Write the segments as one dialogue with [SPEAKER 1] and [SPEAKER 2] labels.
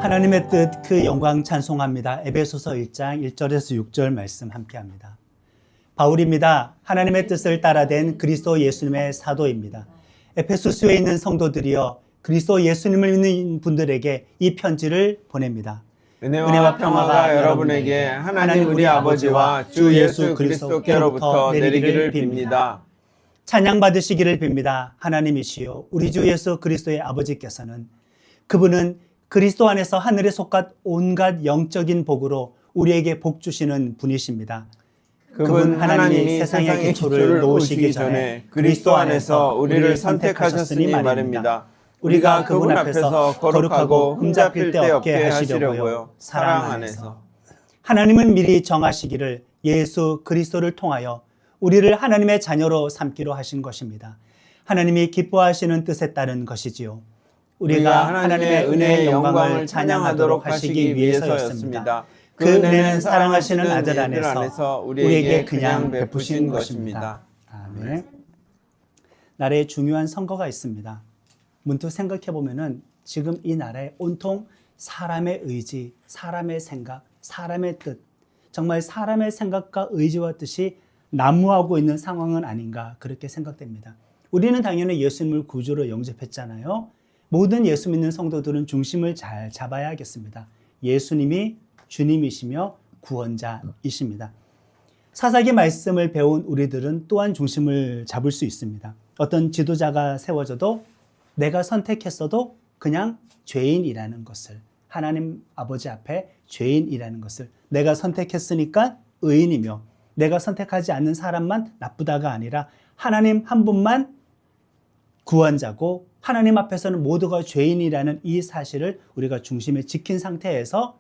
[SPEAKER 1] 하나님의 뜻 그 영광 찬송합니다. 에베소서 1장 1절에서 6절 말씀 함께합니다. 바울입니다. 하나님의 뜻을 따라된 그리스도 예수님의 사도입니다. 에페소스에 있는 성도들이여 그리스도 예수님을 믿는 분들에게 이 편지를 보냅니다.
[SPEAKER 2] 은혜와 평화가 여러분에게 하나님 우리 아버지와 주 예수 그리스도께로부터 내리기를 빕니다.
[SPEAKER 1] 찬양 받으시기를 빕니다. 하나님이시요 우리 주 예수 그리스도의 아버지께서는 그분은 그리스도 안에서 하늘에 속한 온갖 영적인 복으로 우리에게 복 주시는 분이십니다. 그분 하나님이 세상의 기초를 놓으시기 전에 그리스도 안에서 우리를 선택하셨으니 말입니다. 우리가 그분 앞에서 거룩하고 흠잡힐 데 없게 하시려고요. 사랑 안에서. 하나님은 미리 정하시기를 예수 그리스도를 통하여 우리를 하나님의 자녀로 삼기로 하신 것입니다. 하나님이 기뻐하시는 뜻에 따른 것이지요. 우리가 하나님의 은혜의 영광을 찬양하도록 하시기 위해서였습니다. 그 은혜는 사랑하시는 아들 안에서 우리에게 그냥 베푸신 것입니다. 아멘. 나라에 중요한 선거가 있습니다. 문득 생각해 보면은 지금 이 나라에 온통 사람의 의지, 사람의 생각, 사람의 뜻, 정말 사람의 생각과 의지와 뜻이 난무하고 있는 상황은 아닌가 그렇게 생각됩니다. 우리는 당연히 예수님을 구주로 영접했잖아요. 모든 예수 믿는 성도들은 중심을 잘 잡아야겠습니다. 예수님이 주님이시며 구원자이십니다. 사사기 말씀을 배운 우리들은 또한 중심을 잡을 수 있습니다. 어떤 지도자가 세워져도 내가 선택했어도 그냥 죄인이라는 것을, 하나님 아버지 앞에 죄인이라는 것을 내가 선택했으니까 의인이며 내가 선택하지 않는 사람만 나쁘다가 아니라 하나님 한 분만 구원자고 하나님 앞에서는 모두가 죄인이라는 이 사실을 우리가 중심에 지킨 상태에서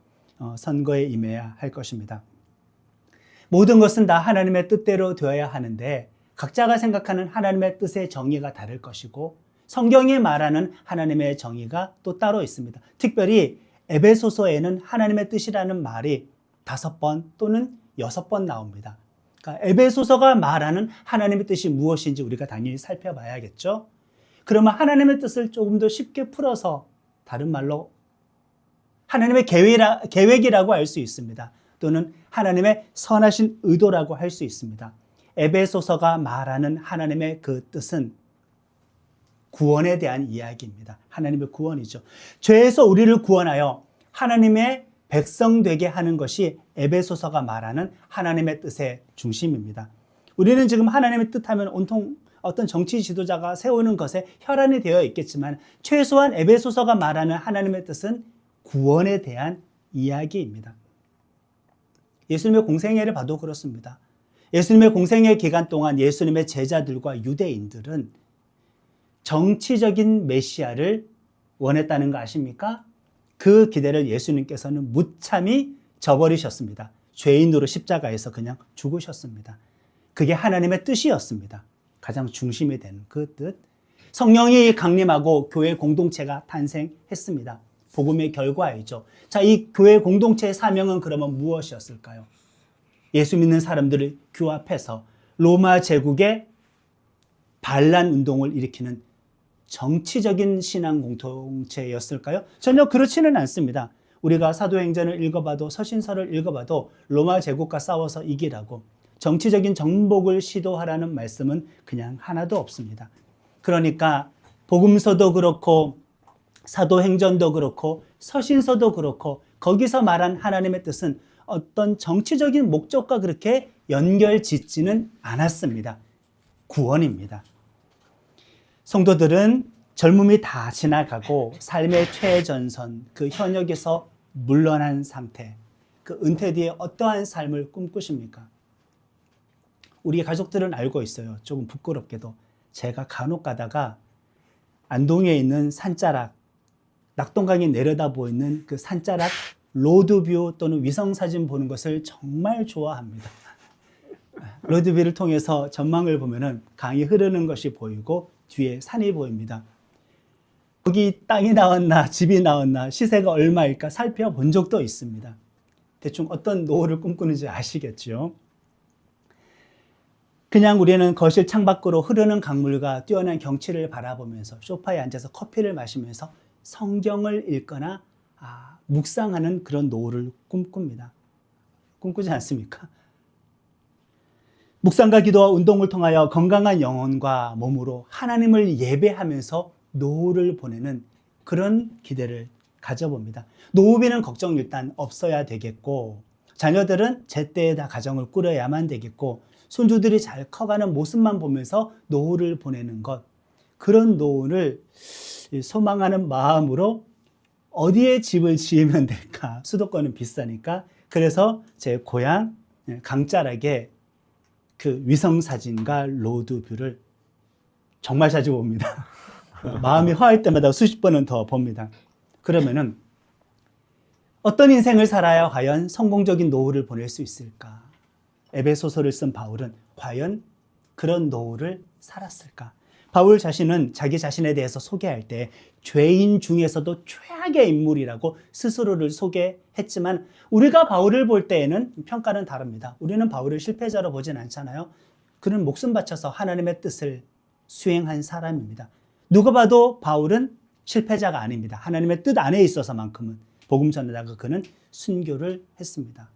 [SPEAKER 1] 선거에 임해야 할 것입니다. 모든 것은 다 하나님의 뜻대로 되어야 하는데 각자가 생각하는 하나님의 뜻의 정의가 다를 것이고 성경이 말하는 하나님의 정의가 또 따로 있습니다. 특별히 에베소서에는 하나님의 뜻이라는 말이 5번 또는 6번 나옵니다. 그러니까 에베소서가 말하는 하나님의 뜻이 무엇인지 우리가 당연히 살펴봐야겠죠. 그러면 하나님의 뜻을 조금 더 쉽게 풀어서 다른 말로 하나님의 계획이라고 할 수 있습니다. 또는 하나님의 선하신 의도라고 할 수 있습니다. 에베소서가 말하는 하나님의 그 뜻은 구원에 대한 이야기입니다. 하나님의 구원이죠. 죄에서 우리를 구원하여 하나님의 백성 되게 하는 것이 에베소서가 말하는 하나님의 뜻의 중심입니다. 우리는 지금 하나님의 뜻하면 온통 어떤 정치 지도자가 세우는 것에 혈안이 되어 있겠지만 최소한 에베소서가 말하는 하나님의 뜻은 구원에 대한 이야기입니다. 예수님의 공생애를 봐도 그렇습니다. 예수님의 공생애 기간 동안 예수님의 제자들과 유대인들은 정치적인 메시아를 원했다는 거 아십니까? 그 기대를 예수님께서는 무참히 저버리셨습니다. 죄인으로 십자가에서 그냥 죽으셨습니다. 그게 하나님의 뜻이었습니다. 가장 중심이 되는 그 뜻. 성령이 강림하고 교회 공동체가 탄생했습니다. 복음의 결과이죠. 자, 이 교회 공동체의 사명은 그러면 무엇이었을까요? 예수 믿는 사람들을 규합해서 로마 제국의 반란 운동을 일으키는 정치적인 신앙 공동체였을까요? 전혀 그렇지는 않습니다. 우리가 사도행전을 읽어봐도 서신서를 읽어봐도 로마 제국과 싸워서 이기라고 정치적인 정복을 시도하라는 말씀은 그냥 하나도 없습니다. 그러니까 복음서도 그렇고 사도행전도 그렇고 서신서도 그렇고 거기서 말한 하나님의 뜻은 어떤 정치적인 목적과 그렇게 연결짓지는 않았습니다. 구원입니다. 성도들은 젊음이 다 지나가고 삶의 최전선, 그 현역에서 물러난 상태, 그 은퇴 뒤에 어떠한 삶을 꿈꾸십니까? 우리 가족들은 알고 있어요. 조금 부끄럽게도. 제가 간혹 가다가 안동에 있는 산자락, 낙동강이 내려다 보이는 그 산자락 로드뷰 또는 위성사진 보는 것을 정말 좋아합니다. 로드뷰를 통해서 전망을 보면은 강이 흐르는 것이 보이고 뒤에 산이 보입니다. 거기 땅이 나왔나 집이 나왔나 시세가 얼마일까 살펴본 적도 있습니다. 대충 어떤 노후를 꿈꾸는지 아시겠죠? 그냥 우리는 거실 창밖으로 흐르는 강물과 뛰어난 경치를 바라보면서 소파에 앉아서 커피를 마시면서 성경을 읽거나 묵상하는 그런 노후를 꿈꿉니다. 꿈꾸지 않습니까? 묵상과 기도와 운동을 통하여 건강한 영혼과 몸으로 하나님을 예배하면서 노후를 보내는 그런 기대를 가져봅니다. 노후비는 걱정 일단 없어야 되겠고, 자녀들은 제때에 다 가정을 꾸려야만 되겠고, 손주들이 잘 커가는 모습만 보면서 노후를 보내는 것, 그런 노후를 소망하는 마음으로 어디에 집을 지으면 될까? 수도권은 비싸니까. 그래서 제 고향 강자락에 그 위성사진과 로드뷰를 정말 자주 봅니다. 마음이 허할 때마다 수십 번은 더 봅니다. 그러면은 어떤 인생을 살아야 과연 성공적인 노후를 보낼 수 있을까? 에베소서를 쓴 바울은 과연 그런 노후를 살았을까? 바울 자신은 자기 자신에 대해서 소개할 때 죄인 중에서도 최악의 인물이라고 스스로를 소개했지만 우리가 바울을 볼 때에는 평가는 다릅니다. 우리는 바울을 실패자로 보진 않잖아요. 그는 목숨 바쳐서 하나님의 뜻을 수행한 사람입니다. 누가 봐도 바울은 실패자가 아닙니다. 하나님의 뜻 안에 있어서만큼은 복음 전하다가 그는 순교를 했습니다.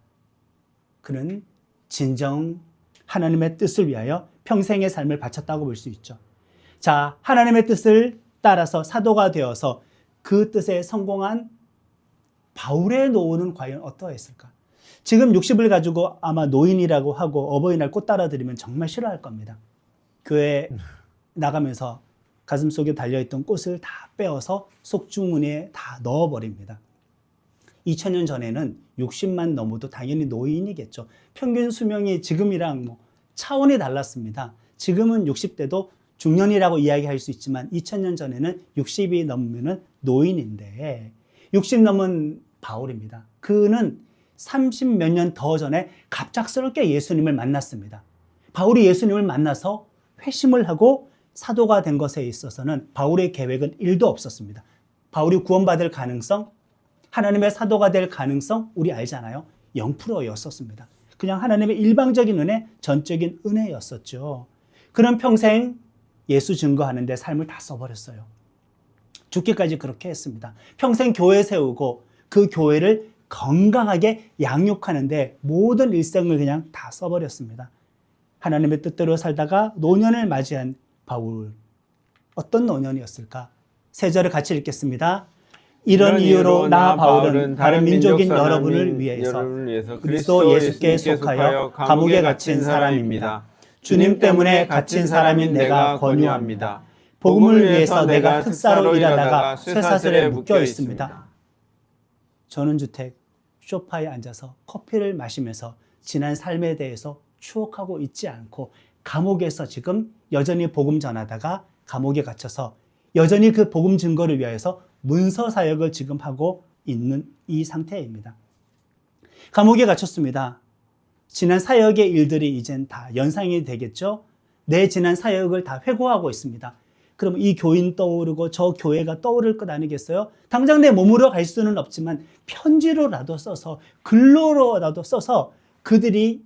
[SPEAKER 1] 그는 진정 하나님의 뜻을 위하여 평생의 삶을 바쳤다고 볼 수 있죠. 자, 하나님의 뜻을 따라서 사도가 되어서 그 뜻에 성공한 바울의 노후는 과연 어떠했을까? 지금 60을 가지고 아마 노인이라고 하고 어버이날 꽃 따라드리면 정말 싫어할 겁니다. 교회 나가면서 가슴속에 달려있던 꽃을 다 빼어서 속주머니에 다 넣어버립니다. 2000년 전에는 60만 넘어도 당연히 노인이겠죠. 평균 수명이 지금이랑 차원이 달랐습니다. 지금은 60대도 중년이라고 이야기할 수 있지만 2000년 전에는 60이 넘으면 노인인데 60 넘은 바울입니다. 그는 30 몇 년 더 전에 갑작스럽게 예수님을 만났습니다. 바울이 예수님을 만나서 회심을 하고 사도가 된 것에 있어서는 바울의 계획은 1도 없었습니다. 바울이 구원받을 가능성, 하나님의 사도가 될 가능성 우리 알잖아요. 0%였었습니다. 그냥 하나님의 일방적인 은혜, 전적인 은혜였었죠. 그런 평생 예수 증거하는 데 삶을 다 써버렸어요. 죽기까지 그렇게 했습니다. 평생 교회 세우고 그 교회를 건강하게 양육하는데 모든 일생을 그냥 다 써버렸습니다. 하나님의 뜻대로 살다가 노년을 맞이한 바울. 어떤 노년이었을까? 3절을 같이 읽겠습니다. 이런 이유로 나 바울은 다른 민족인 여러분을 위해서 그리스도 예수께 속하여 감옥에 갇힌 사람입니다. 주님 때문에 갇힌 사람인 내가 권유합니다. 복음을 위해서 내가 특사로 일하다가 쇠사슬에 묶여 있습니다. 전원주택 소파에 앉아서 커피를 마시면서 지난 삶에 대해서 추억하고 있지 않고 감옥에서 지금 여전히 복음 전하다가 감옥에 갇혀서 여전히 그 복음 증거를 위하여서 문서 사역을 지금 하고 있는 이 상태입니다. 감옥에 갇혔습니다. 지난 사역의 일들이 이젠 다 연상이 되겠죠? 내 지난 사역을 다 회고하고 있습니다. 그럼 이 교인 떠오르고 저 교회가 떠오를 것 아니겠어요? 당장 내 몸으로 갈 수는 없지만 편지로라도 써서 글로라도 써서 그들이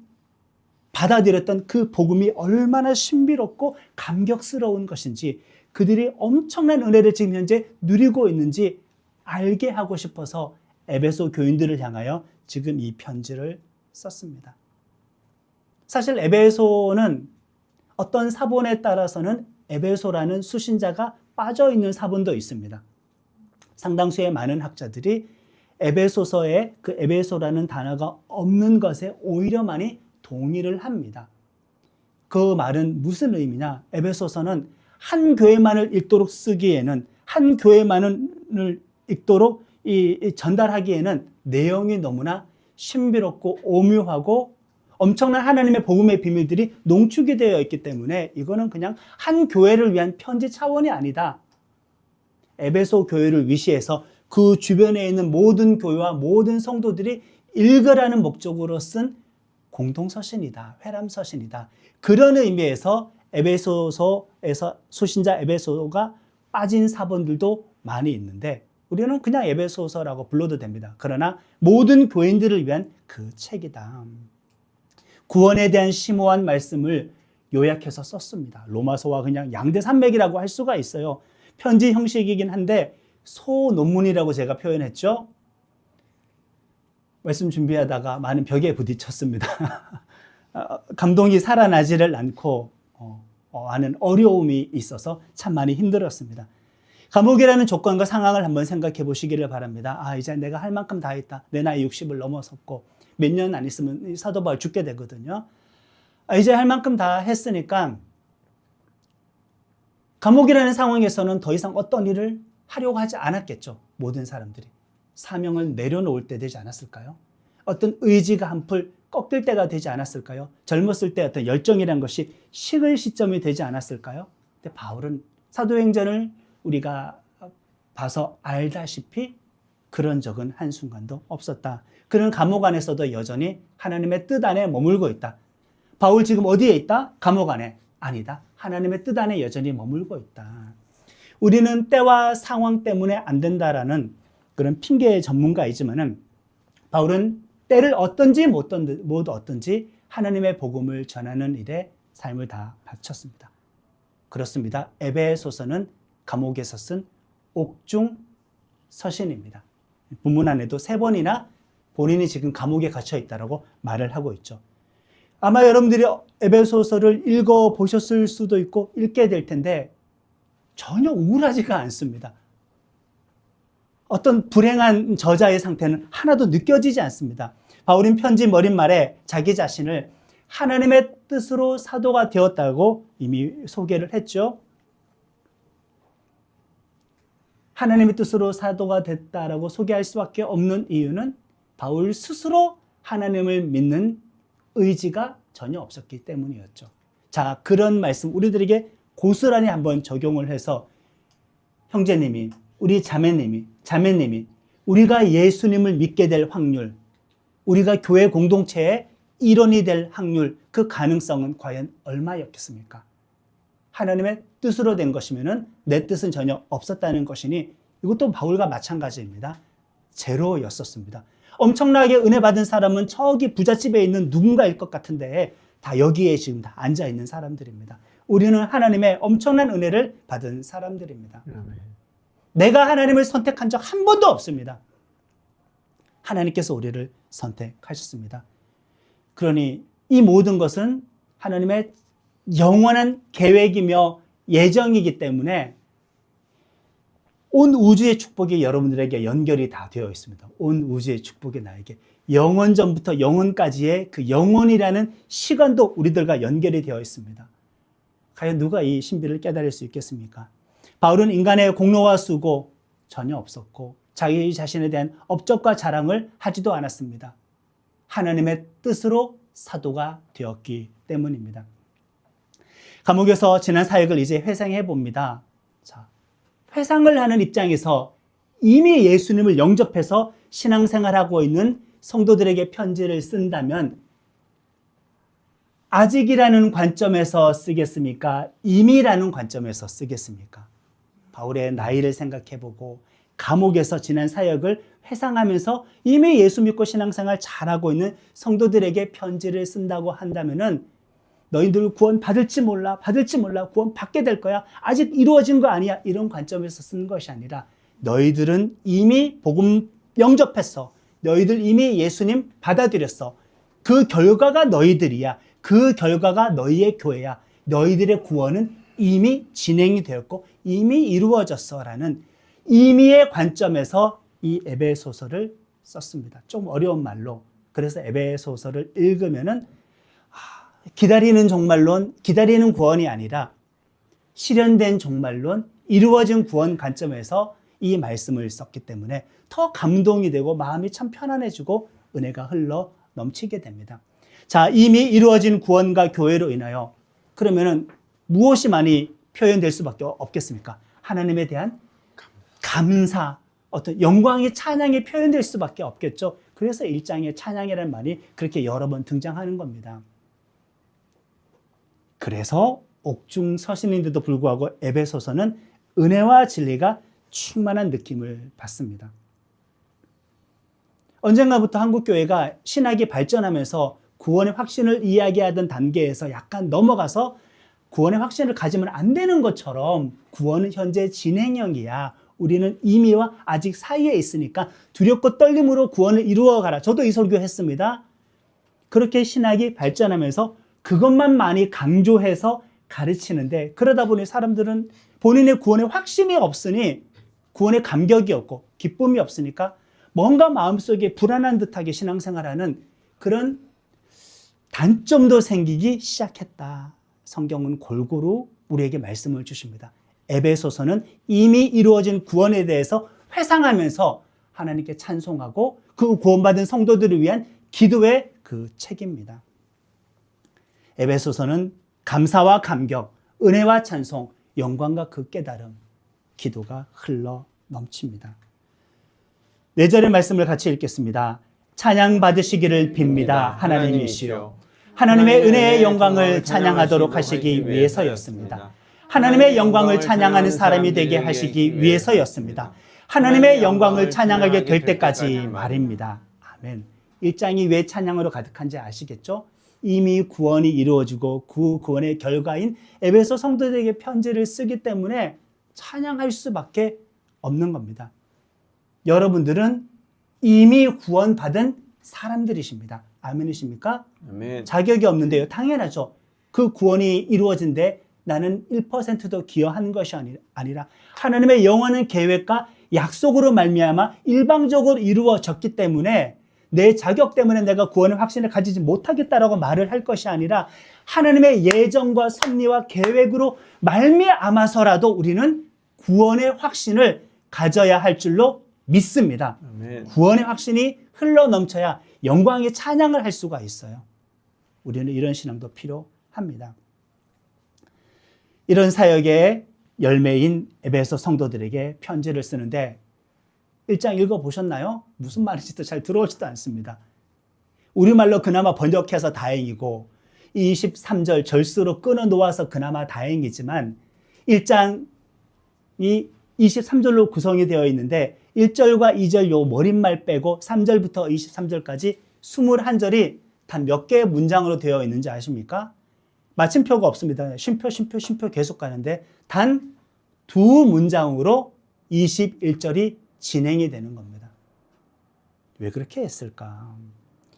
[SPEAKER 1] 받아들였던 그 복음이 얼마나 신비롭고 감격스러운 것인지 그들이 엄청난 은혜를 지금 현재 누리고 있는지 알게 하고 싶어서 에베소 교인들을 향하여 지금 이 편지를 썼습니다. 사실 에베소는 어떤 사본에 따라서는 에베소라는 수신자가 빠져있는 사본도 있습니다. 상당수의 많은 학자들이 에베소서에 그 에베소라는 단어가 없는 것에 오히려 많이 동의를 합니다. 그 말은 무슨 의미냐? 에베소서는 한 교회만을 읽도록 쓰기에는 한 교회만을 읽도록 전달하기에는 내용이 너무나 신비롭고 오묘하고 엄청난 하나님의 복음의 비밀들이 농축이 되어 있기 때문에 이거는 그냥 한 교회를 위한 편지 차원이 아니다. 에베소 교회를 위시해서 그 주변에 있는 모든 교회와 모든 성도들이 읽으라는 목적으로 쓴 공동서신이다. 회람서신이다. 그런 의미에서 에베소서에서 수신자 에베소가 빠진 사본들도 많이 있는데 우리는 그냥 에베소서라고 불러도 됩니다. 그러나 모든 교인들을 위한 그 책이다. 구원에 대한 심오한 말씀을 요약해서 썼습니다. 로마서와 그냥 양대산맥이라고 할 수가 있어요. 편지 형식이긴 한데 소논문이라고 제가 표현했죠. 말씀 준비하다가 많은 벽에 부딪혔습니다. 감동이 살아나지를 않고 하는 어려움이 있어서 참 많이 힘들었습니다. 감옥이라는 조건과 상황을 한번 생각해 보시기를 바랍니다. 이제 내가 할 만큼 다 했다. 내 나이 60을 넘어섰고 몇 년 안 있으면 사도 바울 죽게 되거든요. 이제 할 만큼 다 했으니까 감옥이라는 상황에서는 더 이상 어떤 일을 하려고 하지 않았겠죠. 모든 사람들이. 사명을 내려놓을 때 되지 않았을까요? 어떤 의지가 한풀 꺾일 때가 되지 않았을까요? 젊었을 때 어떤 열정이라는 것이 식을 시점이 되지 않았을까요? 근데 바울은 사도행전을 우리가 봐서 알다시피 그런 적은 한순간도 없었다. 그는 감옥 안에서도 여전히 하나님의 뜻 안에 머물고 있다. 바울 지금 어디에 있다? 감옥 안에. 아니다. 하나님의 뜻 안에 여전히 머물고 있다. 우리는 때와 상황 때문에 안 된다라는 그런 핑계의 전문가이지만은 바울은 때를 어떤지 못 어떤지 하나님의 복음을 전하는 일에 삶을 다 바쳤습니다. 그렇습니다. 에베소서는 감옥에서 쓴 옥중 서신입니다. 본문 안에도 3번이나 본인이 지금 감옥에 갇혀 있다라고 말을 하고 있죠. 아마 여러분들이 에베소서를 읽어보셨을 수도 있고 읽게 될 텐데 전혀 우울하지가 않습니다. 어떤 불행한 저자의 상태는 하나도 느껴지지 않습니다. 바울은 편지 머릿말에 자기 자신을 하나님의 뜻으로 사도가 되었다고 이미 소개를 했죠. 하나님의 뜻으로 사도가 됐다라고 소개할 수밖에 없는 이유는 바울 스스로 하나님을 믿는 의지가 전혀 없었기 때문이었죠. 자, 그런 말씀 우리들에게 고스란히 한번 적용을 해서 형제님이, 우리 자매님이 우리가 예수님을 믿게 될 확률, 우리가 교회 공동체의 일원이 될 확률, 그 가능성은 과연 얼마였겠습니까? 하나님의 뜻으로 된 것이면은 내 뜻은 전혀 없었다는 것이니 이것도 바울과 마찬가지입니다. 제로였었습니다. 엄청나게 은혜 받은 사람은 저기 부잣집에 있는 누군가일 것 같은데 다 여기에 지금 다 앉아 있는 사람들입니다. 우리는 하나님의 엄청난 은혜를 받은 사람들입니다. 내가 하나님을 선택한 적 한 번도 없습니다. 하나님께서 우리를 선택하셨습니다. 그러니 이 모든 것은 하나님의 영원한 계획이며 예정이기 때문에 온 우주의 축복이 여러분들에게 연결이 다 되어 있습니다. 온 우주의 축복이 나에게 영원전부터 영원까지의 그 영원이라는 시간도 우리들과 연결이 되어 있습니다. 과연 누가 이 신비를 깨달을 수 있겠습니까? 바울은 인간의 공로와 수고 전혀 없었고 자기 자신에 대한 업적과 자랑을 하지도 않았습니다. 하나님의 뜻으로 사도가 되었기 때문입니다. 감옥에서 지난 사역을 이제 회상해 봅니다. 자, 회상을 하는 입장에서 이미 예수님을 영접해서 신앙생활하고 있는 성도들에게 편지를 쓴다면 아직이라는 관점에서 쓰겠습니까? 이미라는 관점에서 쓰겠습니까? 바울의 나이를 생각해보고 감옥에서 지난 사역을 회상하면서 이미 예수 믿고 신앙생활 잘하고 있는 성도들에게 편지를 쓴다고 한다면은 너희들 구원 받을지 몰라, 구원 받게 될 거야, 아직 이루어진 거 아니야, 이런 관점에서 쓰는 것이 아니라 너희들은 이미 복음 영접했어, 너희들 이미 예수님 받아들였어, 그 결과가 너희들이야, 그 결과가 너희의 교회야, 너희들의 구원은 이미 진행이 되었고 이미 이루어졌어 라는 이미의 관점에서 이 에베소서를 썼습니다. 좀 어려운 말로. 그래서 에베소서를 읽으면은 기다리는 종말론, 기다리는 구원이 아니라 실현된 종말론, 이루어진 구원 관점에서 이 말씀을 썼기 때문에 더 감동이 되고 마음이 참 편안해지고 은혜가 흘러 넘치게 됩니다. 자, 이미 이루어진 구원과 교회로 인하여 그러면은 무엇이 많이 표현될 수밖에 없겠습니까? 하나님에 대한 감사, 어떤 영광의 찬양이 표현될 수밖에 없겠죠. 그래서 1장에 찬양이라는 말이 그렇게 여러 번 등장하는 겁니다. 그래서 옥중 서신인데도 불구하고 에베소서는 은혜와 진리가 충만한 느낌을 받습니다. 언젠가부터 한국교회가 신학이 발전하면서 구원의 확신을 이야기하던 단계에서 약간 넘어가서 구원의 확신을 가지면 안 되는 것처럼 구원은 현재 진행형이야, 우리는 이미와 아직 사이에 있으니까 두렵고 떨림으로 구원을 이루어가라. 저도 이 설교 했습니다. 그렇게 신학이 발전하면서 그것만 많이 강조해서 가르치는데, 그러다 보니 사람들은 본인의 구원에 확신이 없으니 구원에 감격이 없고 기쁨이 없으니까 뭔가 마음속에 불안한 듯하게 신앙생활하는 그런 단점도 생기기 시작했다. 성경은 골고루 우리에게 말씀을 주십니다. 에베소서는 이미 이루어진 구원에 대해서 회상하면서 하나님께 찬송하고 그 구원받은 성도들을 위한 기도의 그 책입니다. 에베소서는 감사와 감격, 은혜와 찬송, 영광과 그 깨달음, 기도가 흘러 넘칩니다. 4절의 말씀을 같이 읽겠습니다. 찬양 받으시기를 빕니다. 하나님이시여. 하나님의 은혜의 영광을 찬양하도록 하시기 위해서였습니다. 하나님의 영광을 찬양하는 사람이 되게 하시기 위해서였습니다. 하나님의 영광을 찬양하게 될 때까지 말입니다. 아멘. 1장이 왜 찬양으로 가득한지 아시겠죠? 이미 구원이 이루어지고 그 구원의 결과인 에베소 성도들에게 편지를 쓰기 때문에 찬양할 수밖에 없는 겁니다. 여러분들은 이미 구원받은 사람들이십니다. 아멘이십니까?
[SPEAKER 2] 아멘.
[SPEAKER 1] 자격이 없는데요. 당연하죠. 그 구원이 이루어진데 나는 1%도 기여한 것이 아니라 하나님의 영원한 계획과 약속으로 말미암아 일방적으로 이루어졌기 때문에 내 자격 때문에 내가 구원의 확신을 가지지 못하겠다라고 말을 할 것이 아니라 하나님의 예정과 섭리와 계획으로 말미암아서라도 우리는 구원의 확신을 가져야 할 줄로 믿습니다.
[SPEAKER 2] 아멘.
[SPEAKER 1] 구원의 확신이 흘러 넘쳐야 영광의 찬양을 할 수가 있어요. 우리는 이런 신앙도 필요합니다. 이런 사역의 열매인 에베소 성도들에게 편지를 쓰는데 1장 읽어보셨나요? 무슨 말인지도 잘 들어오지도 않습니다. 우리말로 그나마 번역해서 다행이고 23절 절수로 끊어놓아서 그나마 다행이지만 1장이 23절로 구성이 되어 있는데 1절과 2절 요 머릿말 빼고 3절부터 23절까지 21절이 단 몇 개의 문장으로 되어 있는지 아십니까? 마침표가 없습니다. 쉼표 계속 가는데 단 두 문장으로 21절이 진행이 되는 겁니다. 왜 그렇게 했을까?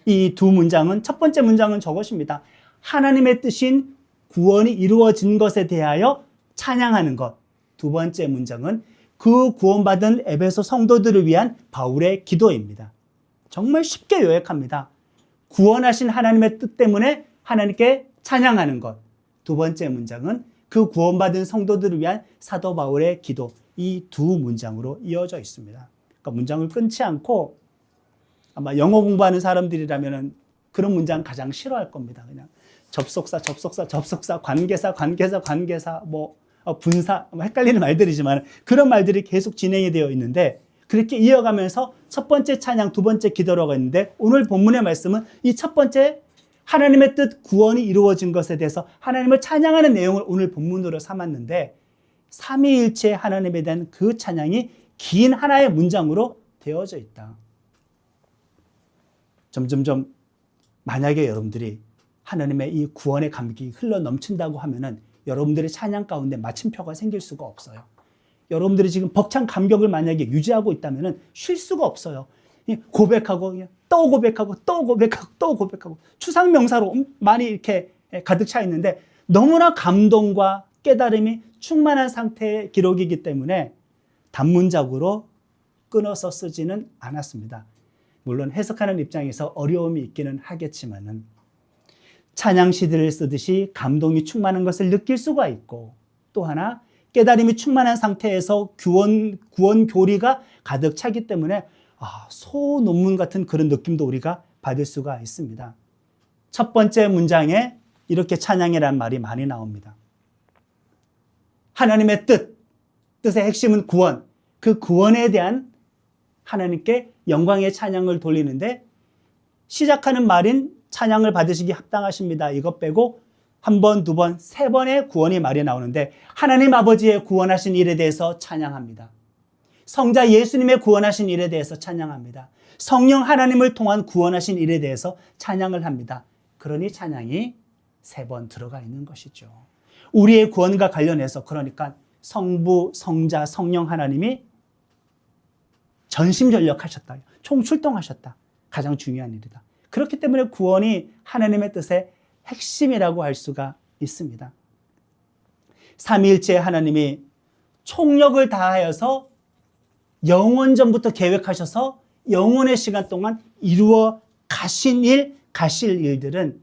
[SPEAKER 1] 이 두 문장은, 첫 번째 문장은 저것입니다. 하나님의 뜻인 구원이 이루어진 것에 대하여 찬양하는 것. 두 번째 문장은 그 구원받은 에베소 성도들을 위한 바울의 기도입니다. 정말 쉽게 요약합니다. 구원하신 하나님의 뜻 때문에 하나님께 찬양하는 것. 두 번째 문장은 그 구원받은 성도들을 위한 사도 바울의 기도. 이 두 문장으로 이어져 있습니다. 그러니까 문장을 끊지 않고 아마 영어 공부하는 사람들이라면 그런 문장 가장 싫어할 겁니다. 그냥 접속사, 관계사, 분사, 헷갈리는 말들이지만 그런 말들이 계속 진행이 되어 있는데 그렇게 이어가면서 첫 번째 찬양, 두 번째 기도라고 했는데 오늘 본문의 말씀은 이 첫 번째 하나님의 뜻 구원이 이루어진 것에 대해서 하나님을 찬양하는 내용을 오늘 본문으로 삼았는데 삼위일체 하나님에 대한 그 찬양이 긴 하나의 문장으로 되어져 있다. 점점점 만약에 여러분들이 하나님의 이 구원의 감격이 흘러 넘친다고 하면은 여러분들의 찬양 가운데 마침표가 생길 수가 없어요. 여러분들이 지금 벅찬 감격을 만약에 유지하고 있다면은 쉴 수가 없어요. 고백하고 또 고백하고 또 고백하고 또 고백하고 추상명사로 많이 이렇게 가득 차 있는데 너무나 감동과 깨달음이 충만한 상태의 기록이기 때문에 단문작으로 끊어서 쓰지는 않았습니다. 물론 해석하는 입장에서 어려움이 있기는 하겠지만은 찬양 시들을 쓰듯이 감동이 충만한 것을 느낄 수가 있고 또 하나 깨달음이 충만한 상태에서 구원 교리가 가득 차기 때문에 소논문 같은 그런 느낌도 우리가 받을 수가 있습니다. 첫 번째 문장에 이렇게 찬양이라는 말이 많이 나옵니다. 하나님의 뜻의 핵심은 구원, 그 구원에 대한 하나님께 영광의 찬양을 돌리는데 시작하는 말인 찬양을 받으시기 합당하십니다. 이것 빼고 한 번, 두 번, 세 번의 구원의 말이 나오는데 하나님 아버지의 구원하신 일에 대해서 찬양합니다. 성자 예수님의 구원하신 일에 대해서 찬양합니다. 성령 하나님을 통한 구원하신 일에 대해서 찬양을 합니다. 그러니 찬양이 세 번 들어가 있는 것이죠. 우리의 구원과 관련해서 그러니까 성부, 성자, 성령 하나님이 전심전력하셨다. 총출동하셨다. 가장 중요한 일이다. 그렇기 때문에 구원이 하나님의 뜻의 핵심이라고 할 수가 있습니다. 삼위일체 하나님이 총력을 다하여서 영원전부터 계획하셔서 영원의 시간 동안 이루어 가신 일, 가실 일들은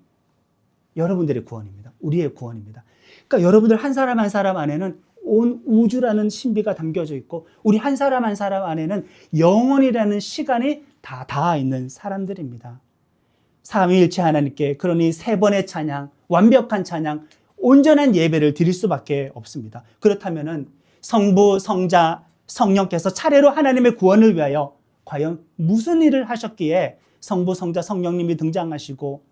[SPEAKER 1] 여러분들의 구원입니다. 우리의 구원입니다. 그러니까 여러분들 한 사람 한 사람 안에는 온 우주라는 신비가 담겨져 있고 우리 한 사람 한 사람 안에는 영원이라는 시간이 다 닿아 있는 사람들입니다. 삼위일체 하나님께 그러니 세 번의 찬양, 완벽한 찬양, 온전한 예배를 드릴 수밖에 없습니다. 그렇다면은 성부, 성자, 성령께서 차례로 하나님의 구원을 위하여 과연 무슨 일을 하셨기에 성부, 성자, 성령님이 등장하시고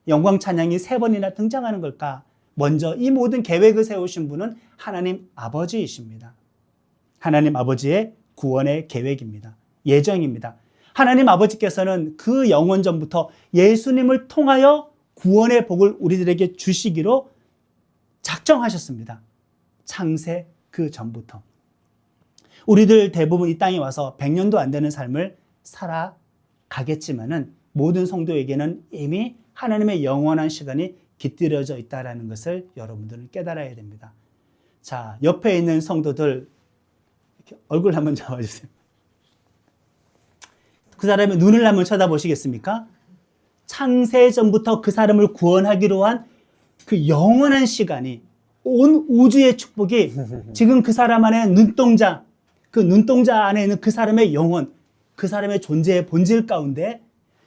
[SPEAKER 1] 영광 찬양이 세 번이나 등장하는 걸까? 먼저 이 모든 계획을 세우신 분은 하나님 아버지이십니다. 하나님 아버지의 구원의 계획입니다. 예정입니다. 하나님 아버지께서는 그 영원전부터 예수님을 통하여 구원의 복을 우리들에게 주시기로 작정하셨습니다. 창세 그 전부터. 우리들 대부분 이 땅에 와서 100년도 안 되는 삶을 살아가겠지만은 모든 성도에게는 이미 하나님의 영원한 시간이 깃들여져 있다는 것을 여러분들은 깨달아야 됩니다. 자, 옆에 있는 성도들 이렇게 얼굴 한번 잡아주세요. 그 사람의 눈을 한번 쳐다보시겠습니까? 창세 전부터 그 사람을 구원하기로 한 그 영원한 시간이 온 우주의 축복이 지금 그 사람 안에 눈동자, 그 눈동자 안에 있는 그 사람의 영혼, 그 사람의 존재의 본질 가운데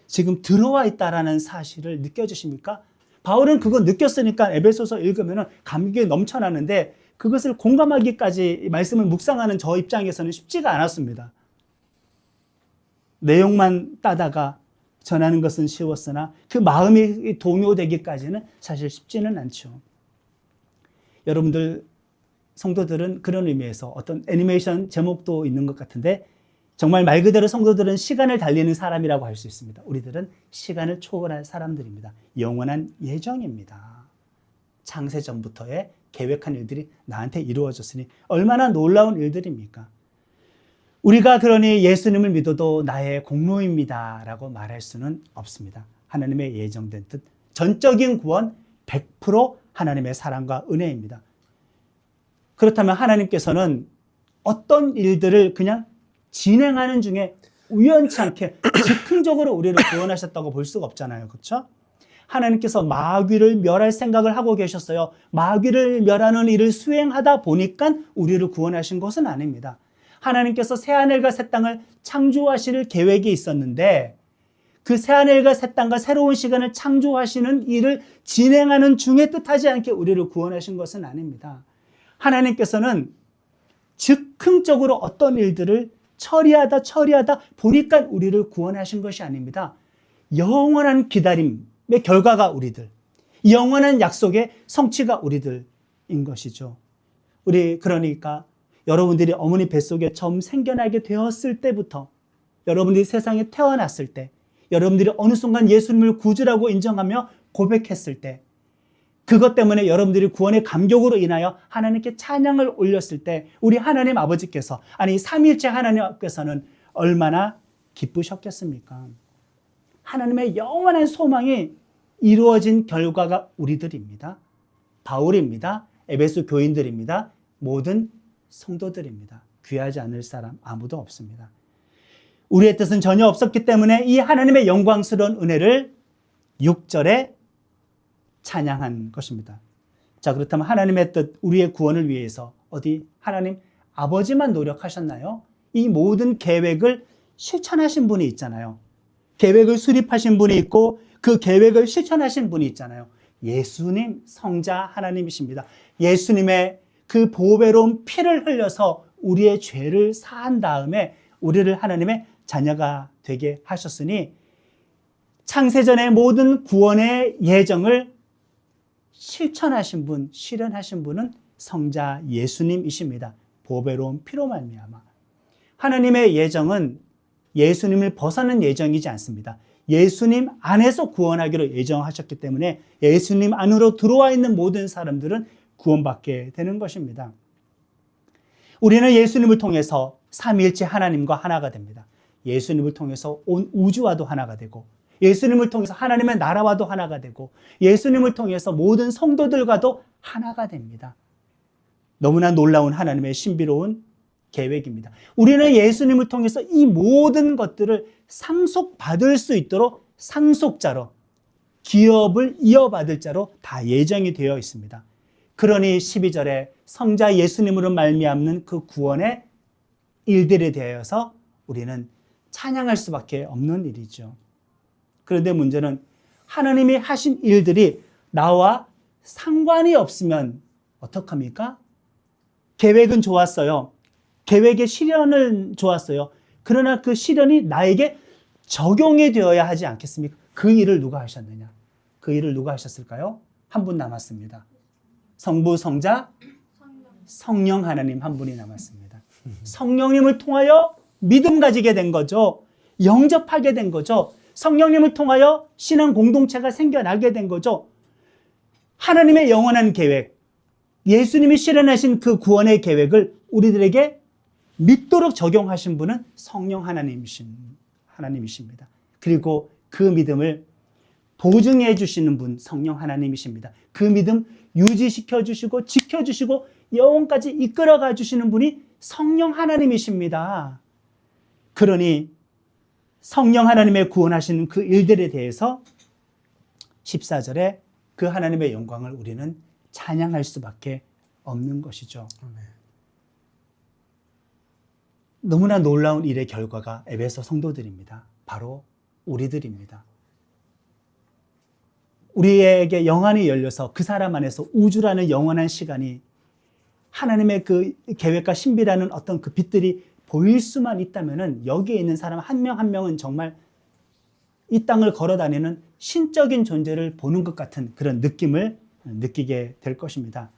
[SPEAKER 1] 지금 들어와 있다라는 사실을 느껴지십니까? 바울은 그거 느꼈으니까 에베소서 읽으면 감격이 넘쳐나는데 그것을 공감하기까지 말씀을 묵상하는 저 입장에서는 쉽지가 않았습니다. 내용만 따다가 전하는 것은 쉬웠으나 그 마음이 동요되기까지는 사실 쉽지는 않죠. 여러분들 성도들은 그런 의미에서 어떤 애니메이션 제목도 있는 것 같은데 정말 말 그대로 성도들은 시간을 달리는 사람이라고 할 수 있습니다. 우리들은 시간을 초월할 사람들입니다. 영원한 예정입니다. 창세 전부터의 계획한 일들이 나한테 이루어졌으니 얼마나 놀라운 일들입니까? 우리가 그러니 예수님을 믿어도 나의 공로입니다 라고 말할 수는 없습니다. 하나님의 예정된 뜻, 전적인 구원 100% 하나님의 사랑과 은혜입니다. 그렇다면 하나님께서는 어떤 일들을 그냥 진행하는 중에 우연치 않게 즉흥적으로 우리를 구원하셨다고 볼 수가 없잖아요. 그렇죠? 하나님께서 마귀를 멸할 생각을 하고 계셨어요. 마귀를 멸하는 일을 수행하다 보니까 우리를 구원하신 것은 아닙니다. 하나님께서 새하늘과 새 땅을 창조하실 계획이 있었는데 그 새하늘과 새 땅과 새로운 시간을 창조하시는 일을 진행하는 중에 뜻하지 않게 우리를 구원하신 것은 아닙니다. 하나님께서는 즉흥적으로 어떤 일들을 처리하다 보니까 우리를 구원하신 것이 아닙니다. 영원한 기다림의 결과가 우리들, 영원한 약속의 성취가 우리들인 것이죠. 우리 그러니까 여러분들이 어머니 뱃속에 처음 생겨나게 되었을 때부터 여러분들이 세상에 태어났을 때 여러분들이 어느 순간 예수님을 구주라고 인정하며 고백했을 때 그것 때문에 여러분들이 구원의 감격으로 인하여 하나님께 찬양을 올렸을 때 우리 하나님 아버지께서 아니 삼위일체 하나님께서는 얼마나 기쁘셨겠습니까? 하나님의 영원한 소망이 이루어진 결과가 우리들입니다. 바울입니다. 에베소 교인들입니다. 모든 성도들입니다. 귀하지 않을 사람 아무도 없습니다. 우리의 뜻은 전혀 없었기 때문에 이 하나님의 영광스러운 은혜를 6절에 찬양한 것입니다. 자, 그렇다면 하나님의 뜻, 우리의 구원을 위해서 어디 하나님 아버지만 노력하셨나요? 이 모든 계획을 실천하신 분이 있잖아요. 계획을 수립하신 분이 있고 그 계획을 실천하신 분이 있잖아요. 예수님, 성자 하나님이십니다. 예수님의 그 보배로운 피를 흘려서 우리의 죄를 사한 다음에 우리를 하나님의 자녀가 되게 하셨으니 창세전의 모든 구원의 예정을 실천하신 분, 실현하신 분은 성자 예수님이십니다. 보배로운 피로 말미암아. 하나님의 예정은 예수님을 벗어난 예정이지 않습니다. 예수님 안에서 구원하기로 예정하셨기 때문에 예수님 안으로 들어와 있는 모든 사람들은 구원받게 되는 것입니다. 우리는 예수님을 통해서 삼위일체 하나님과 하나가 됩니다. 예수님을 통해서 온 우주와도 하나가 되고, 예수님을 통해서 하나님의 나라와도 하나가 되고, 예수님을 통해서 모든 성도들과도 하나가 됩니다. 너무나 놀라운 하나님의 신비로운 계획입니다. 우리는 예수님을 통해서 이 모든 것들을 상속받을 수 있도록 상속자로, 기업을 이어받을 자로 다 예정이 되어 있습니다. 그러니 12절에 성자 예수님으로 말미암는 그 구원의 일들에 대하여서 우리는 찬양할 수밖에 없는 일이죠. 그런데 문제는 하나님이 하신 일들이 나와 상관이 없으면 어떡합니까? 계획은 좋았어요. 계획의 실현은 좋았어요. 그러나 그 실현이 나에게 적용이 되어야 하지 않겠습니까? 그 일을 누가 하셨느냐? 그 일을 누가 하셨을까요? 한 분 남았습니다. 성부, 성자, 성령 하나님 한 분이 남았습니다. 성령님을 통하여 믿음 가지게 된 거죠. 영접하게 된 거죠. 성령님을 통하여 신앙 공동체가 생겨나게 된 거죠. 하나님의 영원한 계획, 예수님이 실현하신 그 구원의 계획을 우리들에게 믿도록 적용하신 분은 성령 하나님이십니다. 그리고 그 믿음을 보증해 주시는 분 성령 하나님이십니다. 그 믿음 유지시켜 주시고 지켜주시고 영원까지 이끌어가 주시는 분이 성령 하나님이십니다. 그러니 성령 하나님의 구원하시는 그 일들에 대해서 14절에 그 하나님의 영광을 우리는 찬양할 수밖에 없는 것이죠. 너무나 놀라운 일의 결과가 에베소 성도들입니다. 바로 우리들입니다. 우리에게 영안이 열려서 그 사람 안에서 우주라는 영원한 시간이 하나님의 그 계획과 신비라는 어떤 그 빛들이 보일 수만 있다면은 여기에 있는 사람 한 명 한 명은 정말 이 땅을 걸어다니는 신적인 존재를 보는 것 같은 그런 느낌을 느끼게 될 것입니다.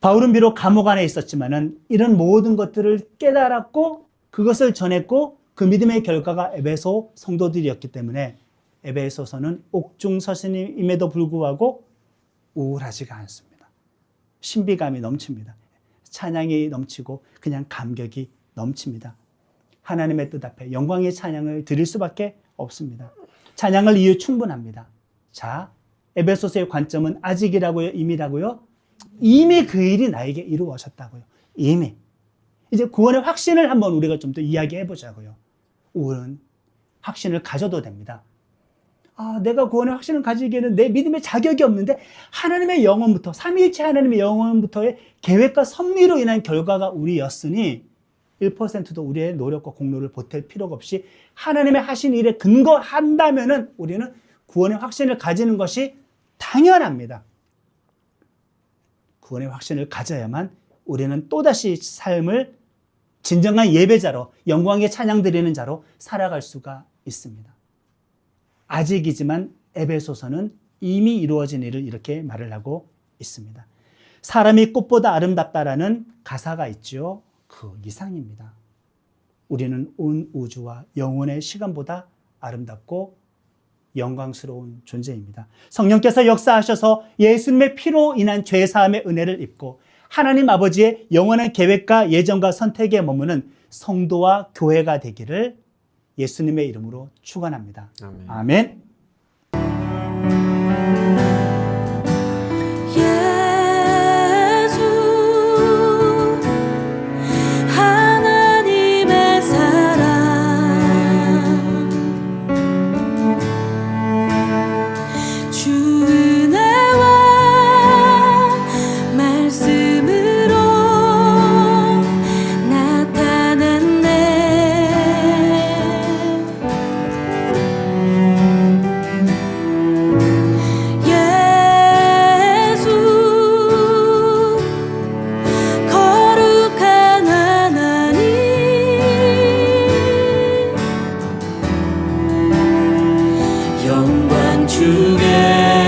[SPEAKER 1] 바울은 비록 감옥 안에 있었지만은 이런 모든 것들을 깨달았고 그것을 전했고 그 믿음의 결과가 에베소 성도들이었기 때문에 에베소서는 옥중서신임에도 불구하고 우울하지가 않습니다. 신비감이 넘칩니다. 찬양이 넘치고 그냥 감격이 넘칩니다. 하나님의 뜻 앞에 영광의 찬양을 드릴 수밖에 없습니다. 찬양할 이유 충분합니다. 자, 에베소서의 관점은 아직이라고요? 임이라고요? 이미 그 일이 나에게 이루어졌다고요. 이미. 이제 구원의 확신을 한번 우리가 좀 더 이야기해 보자고요. 우리는 확신을 가져도 됩니다. 내가 구원의 확신을 가지기에는 내 믿음의 자격이 없는데 하나님의 영원부터, 삼위일체 하나님의 영원부터의 계획과 섭리로 인한 결과가 우리였으니 1%도 우리의 노력과 공로를 보탤 필요가 없이 하나님의 하신 일에 근거한다면은 우리는 구원의 확신을 가지는 것이 당연합니다. 구원의 확신을 가져야만 우리는 또다시 삶을 진정한 예배자로, 영광의 찬양 드리는 자로 살아갈 수가 있습니다. 아직이지만 에베소서는 이미 이루어진 일을 이렇게 말을 하고 있습니다. 사람이 꽃보다 아름답다라는 가사가 있죠. 그 이상입니다. 우리는 온 우주와 영원의 시간보다 아름답고 영광스러운 존재입니다. 성령께서 역사하셔서 예수님의 피로 인한 죄사함의 은혜를 입고 하나님 아버지의 영원한 계획과 예정과 선택에 머무는 성도와 교회가 되기를 예수님의 이름으로 축원합니다. 아멘.
[SPEAKER 3] 영광 주게